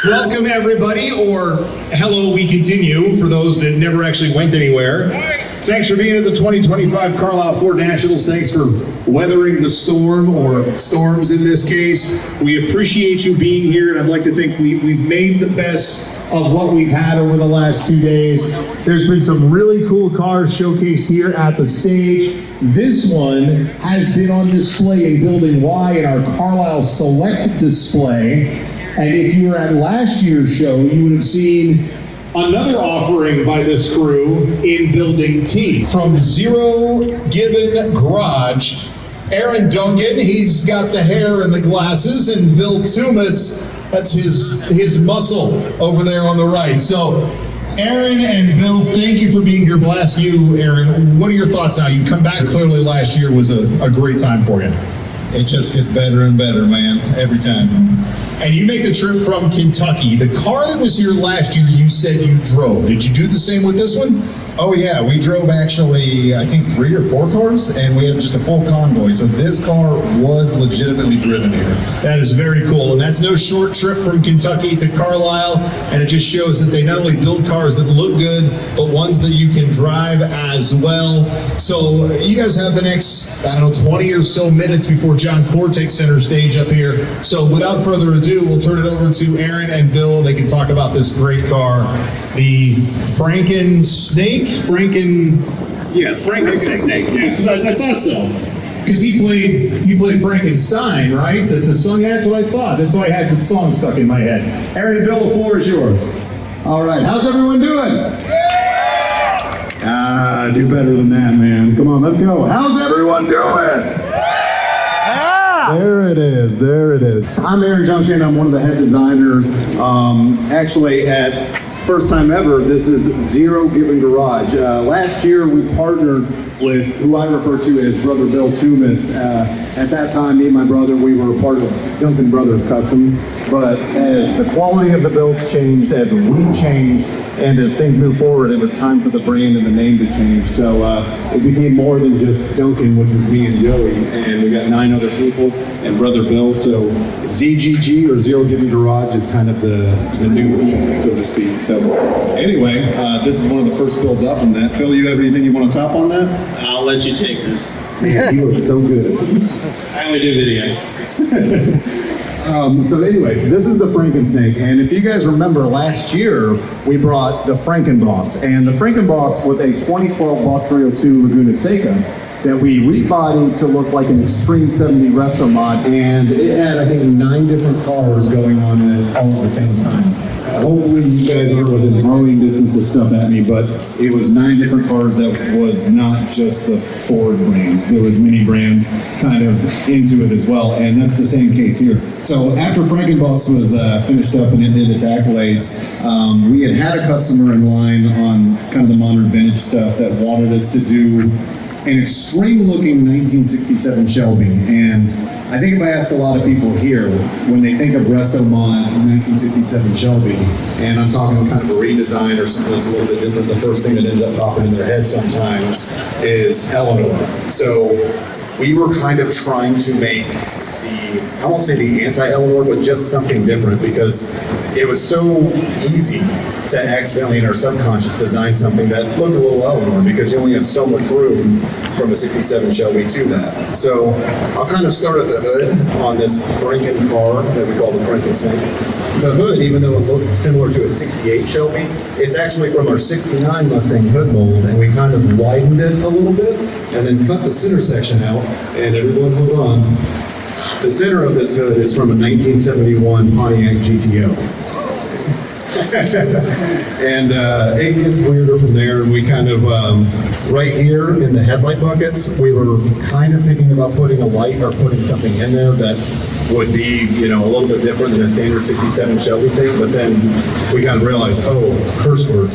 Welcome everybody, or hello, we continue, for those that never actually went anywhere. Thanks for being at the 2025 Carlisle Ford Nationals. Thanks for weathering the storm, or storms in this case. We appreciate you being here, and I'd like to think we've made the best of what we've had over the last 2 days. There's been some really cool cars showcased here at the stage. This one has been on display in Building Y in our Carlisle Select display. And if you were at last year's show, you would have seen another offering by this crew in Building T. From Zero Given Garage, Aaron Duncan, he's got the hair and the glasses, and Bill Toomas, that's his muscle over there on the right. So, Aaron and Bill, thank you for being here. Bless you, Aaron. What are your thoughts now? You've come back, clearly last year was a great time for you. It just gets better and better, man, every time. And you make the trip from Kentucky. The car that was here last year, you said you drove. Did you do the same with this one? Oh yeah, we drove actually, I think 3 or 4 cars, and we had just a full convoy. So this car was legitimately driven here. That is very cool, and that's no short trip from Kentucky to Carlisle, and it just shows that they not only build cars that look good, but ones that you can drive as well. So you guys have the next, 20 or so minutes before John Clore takes center stage up here. So without further ado, we'll turn it over to Aaron and Bill. They can talk about this great car, the FrankenSnake. Yes, FrankenSnake. Yeah, I thought so. Because he played Frankenstein, right? The song, that's what I thought. That's why I had the song stuck in my head. Aaron and Bill, the floor is yours. All right, how's everyone doing? Do better than that, man. Come on, let's go. How's everyone doing? There it is, there it is. I'm Aaron Duncan, I'm one of the head designers. Actually, at first time ever, this is Zero Given Garage. Last year, we partnered with who I refer to as Brother Bill Toomas. At that time, me and my brother, we were a part of Duncan Brothers Customs. But as the quality of the builds changed, as we changed, and as things moved forward, it was time for the brand and the name to change. So it became more than just Duncan, which was me and Joey, and we got 9 other people, and Brother Bill. So ZGG, or Zero Given Garage, is kind of the new beat, so to speak. So anyway, this is one of the first builds up on that. Bill, you have anything you want to top on that? I'll let you take this. Man, you look so good. I only do video. So anyway, this is the FrankenSnake, and if you guys remember last year, we brought the FrankenBoss, and the FrankenBoss was a 2012 Boss 302 Laguna Seca that we rebodied to look like an Extreme 70 resto mod, and it had, I think, 9 different cars going on in it all at the same time. Hopefully you guys are within throwing distance of stuff at me, but it was 9 different cars that was not just the Ford brand. There was many brands kind of into it as well, and that's the same case here. So after FrankenBoss was finished up and it did its accolades, we had a customer in line on kind of the modern vintage stuff that wanted us to do an extreme looking 1967 Shelby, and I think if I ask a lot of people here, when they think of Resto Mod 1967 Shelby, and I'm talking kind of a redesign or something that's a little bit different, the first thing that ends up popping in their head sometimes is Eleanor. So we were kind of trying to make I won't say the anti-Eleanor, but just something different, because it was so easy to accidentally in our subconscious design something that looked a little Eleanor, because you only have so much room from a 67 Shelby to that. So I'll kind of start at the hood on this Franken car that we call the FrankenSnake. The hood, even though it looks similar to a 68 Shelby, it's actually from our 69 Mustang hood mold, and we kind of widened it a little bit and then cut the center section out. And everyone hold on. The center of this hood is from a 1971 Pontiac GTO. And it gets weirder from there. We kind of, right here in the headlight buckets, we were kind of thinking about putting a light or putting something in there that would be, a little bit different than a standard 67 Shelby thing, but then we kind of realized, curse word,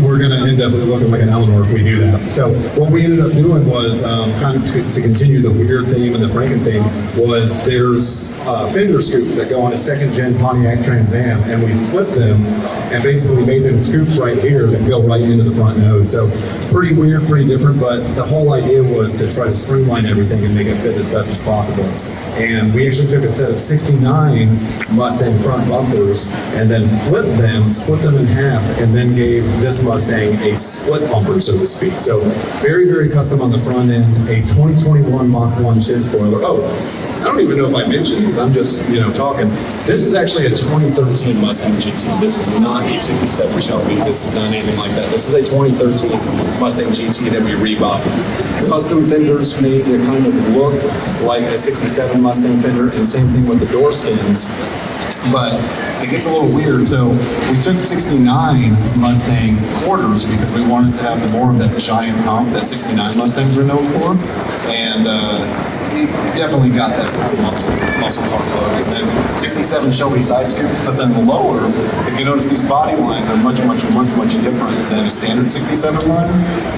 we're going to end up looking like an Eleanor if we do that. So what we ended up doing was, kind of to continue the weird theme and the Franken theme, was there's fender scoops that go on a second gen Pontiac Trans Am, and we flipped them them and basically made them scoops right here that go right into the front nose. So pretty weird, pretty different, but the whole idea was to try to streamline everything and make it fit as best as possible. And we actually took a set of 69 Mustang front bumpers and then flipped them, split them in half, and then gave this Mustang a split bumper, so to speak. So very, very custom on the front end, a 2021 Mach 1 chin spoiler. Oh, I don't even know if I mentioned these, I'm just, talking. This is actually a 2013 Mustang GT. This is not a 67 Shelby. This is not anything like that. This is a 2013 Mustang GT that we rebought. Custom fenders made to kind of look like a 67 Mustang fender, and same thing with the door skins. But it gets a little weird. So we took 69 Mustang quarters because we wanted to have more of that giant hump that 69 Mustangs are known for. And it definitely got that cool muscle car look. And then 67 Shelby side scoops, but then the lower, if you notice, these body lines are much different than a standard 67 line.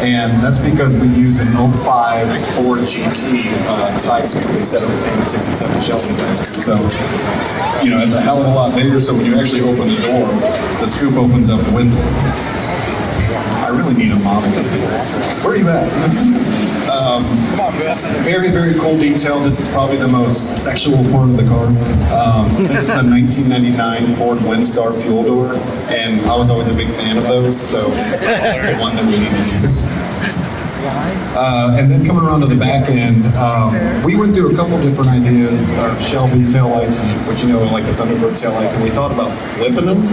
And that's because we use an 05 Ford GT side scoop instead of a standard 67 Shelby side scoop. So, it's a hell of a lot bigger. So when you actually open the door, the scoop opens up with it. I really need a model up here. Where are you at? Very, very cool detail. This is probably the most sexual part of the car. This is a 1999 Ford Windstar fuel door, and I was always a big fan of those, so the one that we need to use. And then coming around to the back end, we went through a couple different ideas of Shelby taillights, which like the Thunderbird taillights, and we thought about flipping them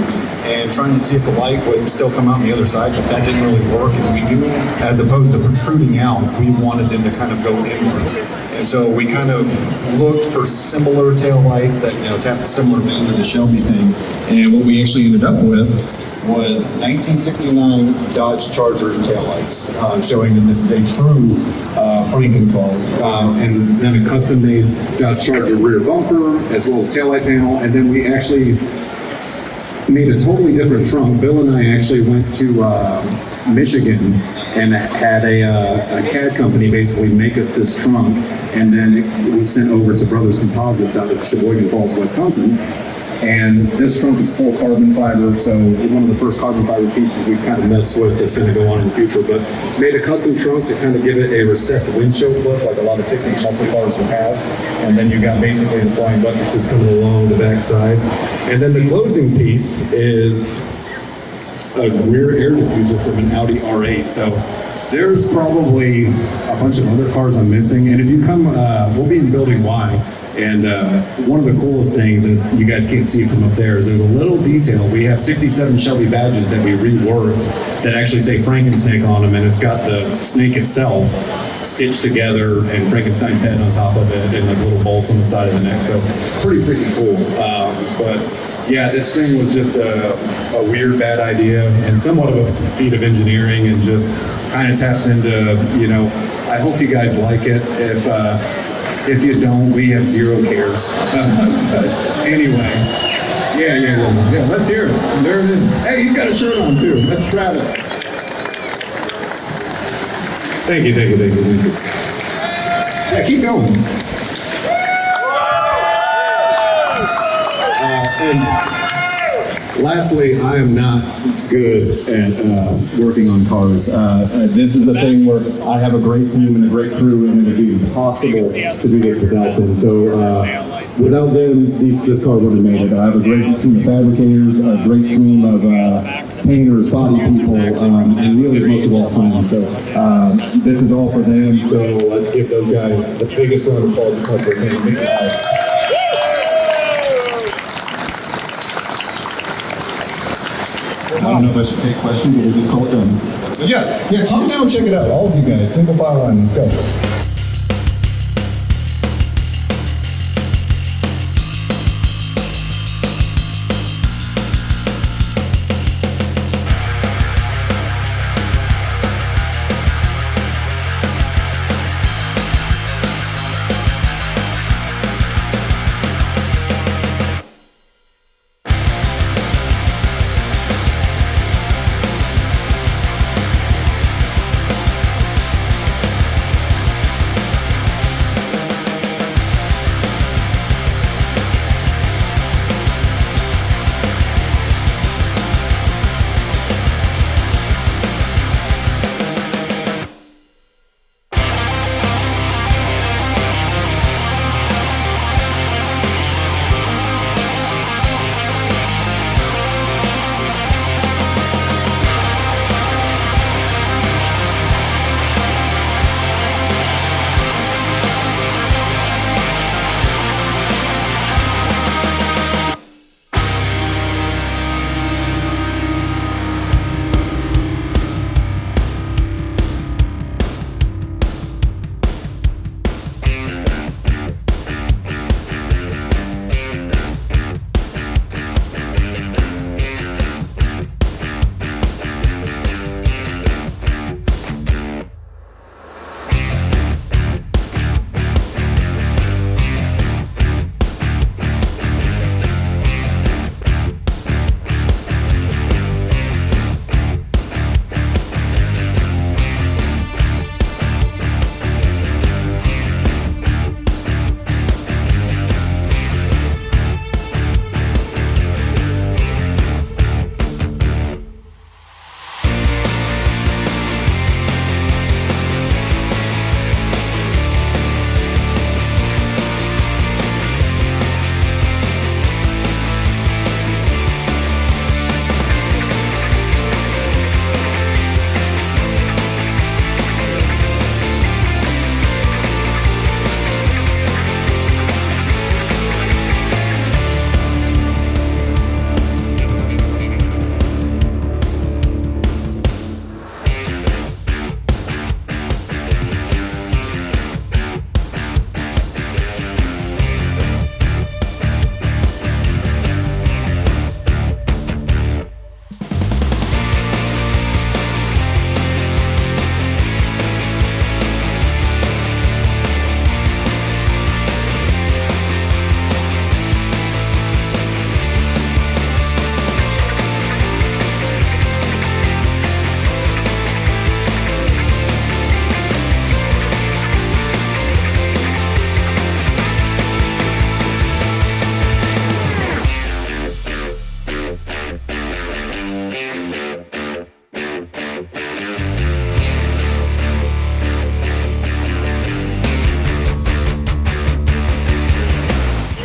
and trying to see if the light would still come out on the other side, but that didn't really work. And we knew, as opposed to protruding out, we wanted them to kind of go inward. And so we kind of looked for similar taillights that tapped a similar vein to the Shelby thing. And what we actually ended up with was 1969 Dodge Charger taillights, showing that this is a true Franken car. And then a custom-made Dodge Charger rear bumper, as well as taillight panel. And then we actually made a totally different trunk. Bill and I actually went to Michigan and had a CAD company basically make us this trunk, and then it was sent over to Brothers Composites out of Sheboygan Falls, Wisconsin. And this trunk is full carbon fiber, so one of the first carbon fiber pieces we've kind of messed with that's going to go on in the future, but made a custom trunk to kind of give it a recessed windshield look like a lot of 60s muscle cars would have. And then you've got basically the flying buttresses coming along the back side. And then the closing piece is a rear air diffuser from an Audi R8. So there's probably a bunch of other cars I'm missing. And if you come, we'll be in Building Y. And one of the coolest things, and you guys can't see it from up there, is there's a little detail. We have 67 Shelby badges that we reworked that actually say FrankenSnake on them, and it's got the snake itself stitched together and Frankenstein's head on top of it and like little bolts on the side of the neck. So pretty freaking cool. But yeah, this thing was just a weird, bad idea and somewhat of a feat of engineering, and just kind of taps into, I hope you guys like it. If you don't, we have zero cares. Anyway, yeah, let's hear it. There it is. Hey, he's got a shirt on too. That's Travis. Thank you. Yeah, keep going. And lastly, I am not good at working on cars. This is a thing where I have a great team and a great crew, and it would be impossible to do this without them. So without them, this car wouldn't have made it. I have a great team of fabricators, a great team of painters, body people, and really most of all friends. So this is all for them. So let's give those guys the biggest round of applause for them. I don't know if I should take questions or we'll just call it done. But yeah, come down and check it out. All of you guys, single file line, let's go.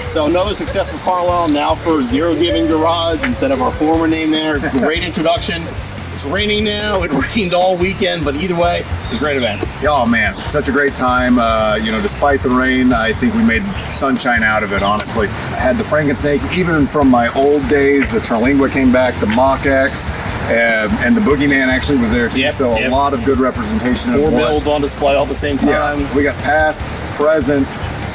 So another success for Carlisle, now for Zero Giving Garage instead of our former name there. Great introduction. It's raining now. It rained all weekend, but either way, it's a great event. Oh man, such a great time. Despite the rain, I think we made sunshine out of it, honestly. I had the FrankenSnake, even from my old days. The Terlingua came back, the Mach X, and the Boogeyman actually was there too. Yep, So yep. a lot of good representation. Four of what- builds on display all at the same time. Yeah, we got past, present,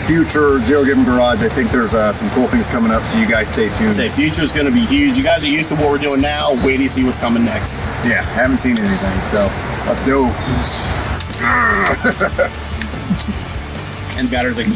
future Zero Giving Garage. I think there's some cool things coming up, so you guys stay tuned. Say future's going to be huge. You guys are used to what we're doing now. Wait till you see what's coming next. Yeah, haven't seen anything, so let's go. And batter's like.